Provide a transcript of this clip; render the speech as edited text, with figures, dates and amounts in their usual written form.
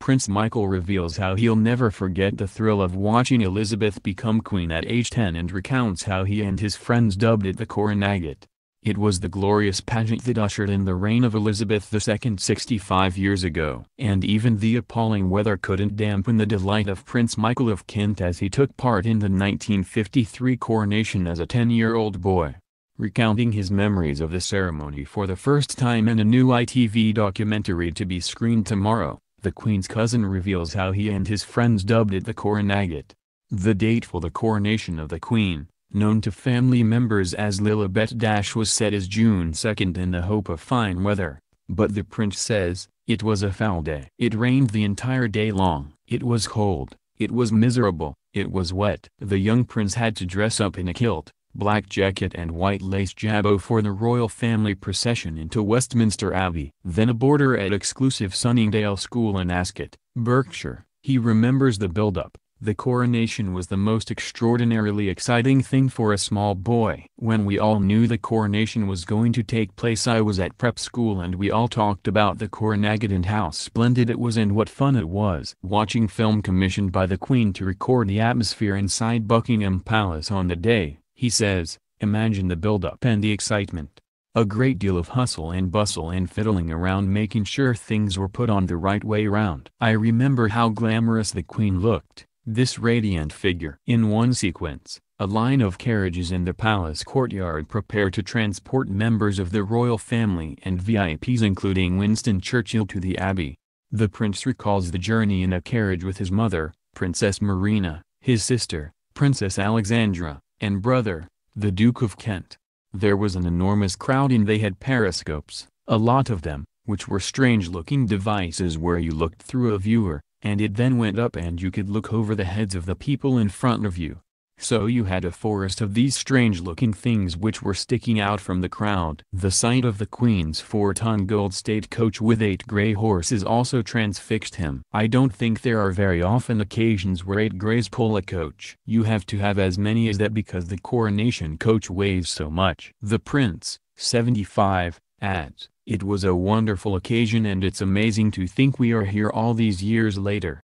Prince Michael reveals how he'll never forget the thrill of watching Elizabeth become queen at age 10 and recounts how he and his friends dubbed it the Coronaggot. It was the glorious pageant that ushered in the reign of Elizabeth II 65 years ago. And even the appalling weather couldn't dampen the delight of Prince Michael of Kent as he took part in the 1953 coronation as a 10-year-old boy. Recounting his memories of the ceremony for the first time in a new ITV documentary to be screened tomorrow, the Queen's cousin reveals how he and his friends dubbed it the Coronaggot. The date for the coronation of the Queen, known to family members as Lilibet, was set as June 2nd in the hope of fine weather, but the prince says, "It was a foul day. It rained the entire day long. It was cold, it was miserable, it was wet." The young prince had to dress up in a kilt, black jacket and white lace jabot for the royal family procession into Westminster Abbey. Then a boarder at exclusive Sunningdale School in Ascot, Berkshire. He remembers the build-up. "The coronation was the most extraordinarily exciting thing for a small boy. When we all knew the coronation was going to take place, I was at prep school and we all talked about the Coronaggot and how splendid it was and what fun it was." Watching film commissioned by the Queen to record the atmosphere inside Buckingham Palace on the day, he says, "Imagine the build-up and the excitement. A great deal of hustle and bustle and fiddling around making sure things were put on the right way round. I remember how glamorous the Queen looked. This radiant figure." In one sequence, a line of carriages in the palace courtyard prepare to transport members of the royal family and VIPs including Winston Churchill to the Abbey. The prince recalls the journey in a carriage with his mother, Princess Marina, his sister, Princess Alexandra, and brother, the Duke of Kent. There was an enormous crowd and they had periscopes, a lot of them, which were strange-looking devices where you looked through a viewer, and it then went up and you could look over the heads of the people in front of you. So you had a forest of these strange-looking things which were sticking out from the crowd. The sight of the Queen's 4-ton gold state coach with 8 grey horses also transfixed him. "I don't think there are very often occasions where 8 greys pull a coach. You have to have as many as that because the coronation coach weighs so much." The prince, 75, adds, "It was a wonderful occasion and it's amazing to think we are here all these years later."